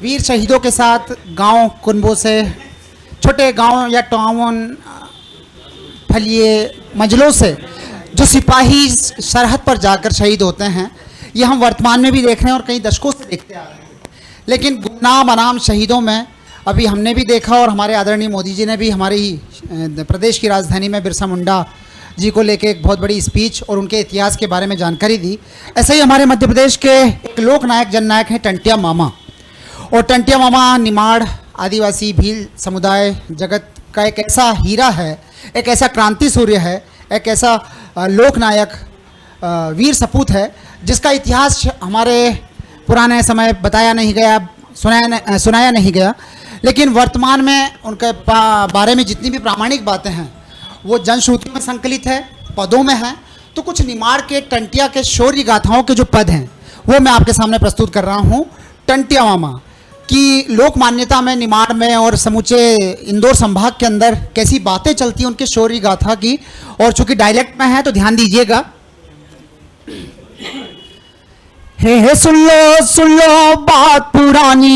वीर शहीदों के साथ गांव कुनबों से, छोटे गांव या टाउन फलिए मंजिलों से जो सिपाही सरहद पर जाकर शहीद होते हैं, ये हम वर्तमान में भी देख रहे हैं और कई दशकों से देखते आ रहे हैं। लेकिन गुमनाम अनाम शहीदों में अभी हमने भी देखा और हमारे आदरणीय मोदी जी ने भी हमारी प्रदेश की राजधानी में बिरसा मुंडा जी को लेके एक बहुत बड़ी स्पीच और उनके इतिहास के बारे में जानकारी दी। ऐसे ही हमारे मध्य प्रदेश के एक लोक नायक जननायक हैं टंटिया मामा। और टंटिया मामा निमाड़ आदिवासी भील समुदाय जगत का एक ऐसा हीरा है, एक ऐसा क्रांति सूर्य है, एक ऐसा लोक नायक वीर सपूत है जिसका इतिहास हमारे पुराने समय बताया नहीं गया, सुनाया नहीं गया। लेकिन वर्तमान में उनके बारे में जितनी भी प्रामाणिक बातें हैं वो जनश्रुतियों में संकलित है, पदों में है। तो कुछ निमाड़ के टंटिया के शौर्य गाथाओं के जो पद हैं वो मैं आपके सामने प्रस्तुत कर रहा हूँ। टंटिया मामा की लोक मान्यता में निमाड़ में और समूचे इंदौर संभाग के अंदर कैसी बातें चलती हैं उनके शौर्य गाथा की, और चूंकि डायलेक्ट में है तो ध्यान दीजिएगा। हे सुन लो बात पुरानी,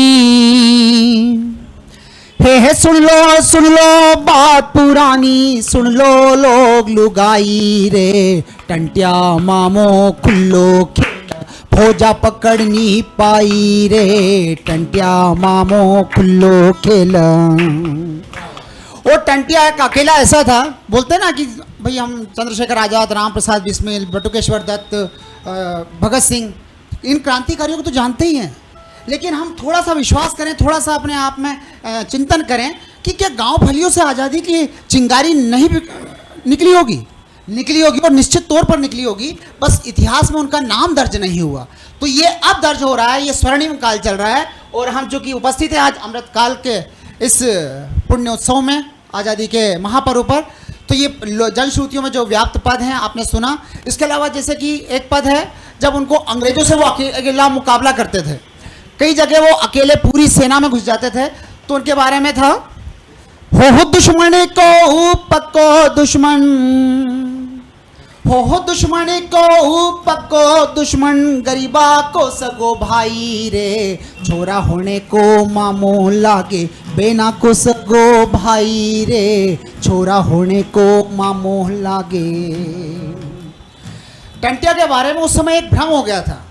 हे सुन लो बात पुरानी, सुन लो लोग लुगाई रे, टंटिया मामो खुल्लो भोजा पकड़नी पाई रे, टंटिया मामो खुल्लो खेल। और टंटिया एक अकेला ऐसा था, बोलते ना कि भाई हम चंद्रशेखर आजाद, राम प्रसाद बिस्मिल, बटुकेश्वर दत्त, भगत सिंह, इन क्रांतिकारियों को तो जानते ही हैं। लेकिन हम थोड़ा सा विश्वास करें, थोड़ा सा अपने आप में चिंतन करें कि क्या गांव फलियों से आज़ादी की चिंगारी नहीं निकली होगी और निश्चित तौर पर निकली होगी, बस इतिहास में उनका नाम दर्ज नहीं हुआ। तो ये अब दर्ज हो रहा है, ये स्वर्णिम काल चल रहा है। और हम जो कि उपस्थित हैं आज अमृतकाल के इस पुण्योत्सव में, आज़ादी के महापर्व पर, तो ये जनश्रुतियों में जो व्याप्त पद हैं आपने सुना। इसके अलावा जैसे कि एक पद है जब उनको अंग्रेजों से वो अकेला मुकाबला करते थे, कई जगह वो अकेले पूरी सेना में घुस जाते थे, तो उनके बारे में था, हो दुश्मन को पक्को दुश्मन, हो दुश्मन को पक्को दुश्मन, गरीबा को सगो भाई रे, छोरा होने को मामो लागे, बेना को सगो भाई रे, छोरा होने को मामो लागे। टंटिया के बारे में उस समय एक भ्रम हो गया था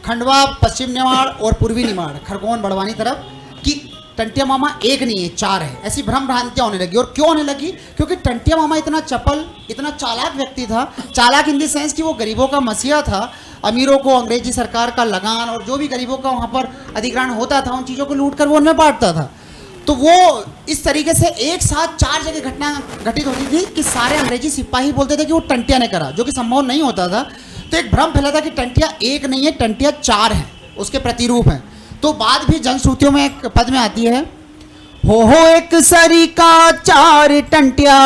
खंडवा, पश्चिम निमाड़ और पूर्वी निमाड़, खरगोन, बड़वानी तरफ, कि टंटिया मामा एक नहीं है, चार है। ऐसी भ्रम भ्रांतियां होने लगी। और क्यों होने लगी? क्योंकि टंटिया मामा इतना चपल, इतना चालाक व्यक्ति था। चालाक इन द सेंस कि वो गरीबों का मसीहा था। अमीरों को अंग्रेजी सरकार का लगान और जो भी गरीबों का वहाँ पर अधिग्रहण होता था, उन चीज़ों को लूट कर वो उनमें बांटता था। तो वो इस तरीके से एक साथ चार जगह घटना घटित होती थी कि सारे अंग्रेजी सिपाही बोलते थे कि वो टंटिया ने करा, जो कि संभव नहीं होता था। तो एक भ्रम फैला था कि टंटिया एक नहीं है, टंटिया चार है, उसके प्रतिरूप हैं। तो बाद भी जनश्रुतियों में एक पद में आती है, हो एक सरी का चार टंटिया,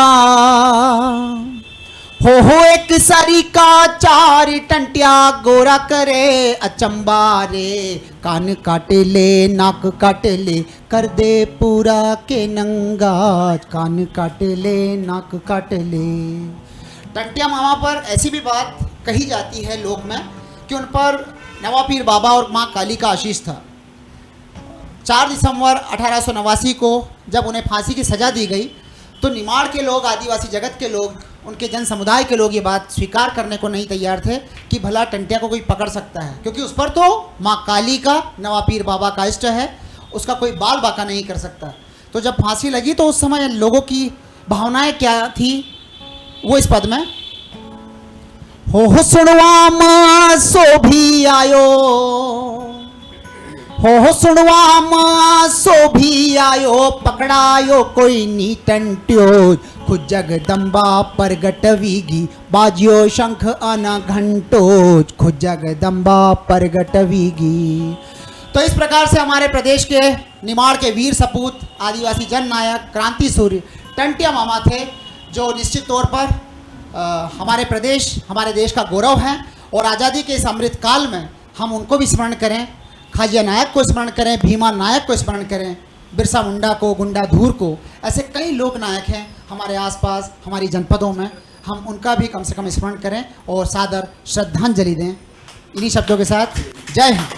हो एक सरी का चार टंटिया, गोरा करे अचंबा रे, कान काटे ले नाक काटे ले, कर दे पूरा के नंगा, कान काटे ले नाक काटे ले। टंटिया मामा पर ऐसी भी बात कही जाती है लोक में कि उन पर नवा पीर बाबा और माँ काली का आशीष था। 4 दिसंबर 1889 को जब उन्हें फांसी की सज़ा दी गई, तो निमाड़ के लोग, आदिवासी जगत के लोग, उनके जन समुदाय के लोग ये बात स्वीकार करने को नहीं तैयार थे कि भला टंटिया को कोई पकड़ सकता है, क्योंकि उस पर तो माँ काली का, नवा पीर बाबा का इष्ट है, उसका कोई बाल बाका नहीं कर सकता। तो जब फांसी लगी तो उस समय लोगों की भावनाएं क्या थी, वो इस पद में, हो सुनवा माँ सो भी आयो, हो सुनवा माँ सो भी आयो, पकड़ायो कोई नी टंट्यो, खुद जगदम्बा प्रगट वीगी, बाजियो शंख आना घंटो, खुद जगदम्बा प्रगट वीगी। तो इस प्रकार से हमारे प्रदेश के निमाड़ के वीर सपूत, आदिवासी जन नायक, क्रांति सूर्य टंटिया मामा थे, जो निश्चित तौर पर हमारे प्रदेश, हमारे देश का गौरव है। और आज़ादी के इस अमृत काल में हम उनको भी स्मरण करें, खाजिया नायक को स्मरण करें, भीमा नायक को स्मरण करें, बिरसा मुंडा को, गुंडा धूर को, ऐसे कई लोक नायक हैं हमारे आसपास, हमारी जनपदों में। हम उनका भी कम से कम स्मरण करें और सादर श्रद्धांजलि दें। इन्हीं शब्दों के साथ जय हिंद।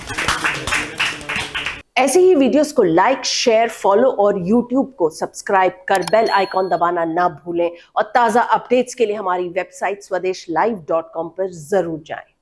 ऐसे ही वीडियोस को लाइक, शेयर, फॉलो और यूट्यूब को सब्सक्राइब कर बेल आइकॉन दबाना ना भूलें और ताज़ा अपडेट्स के लिए हमारी वेबसाइट swedeshlive.com पर जरूर जाएं।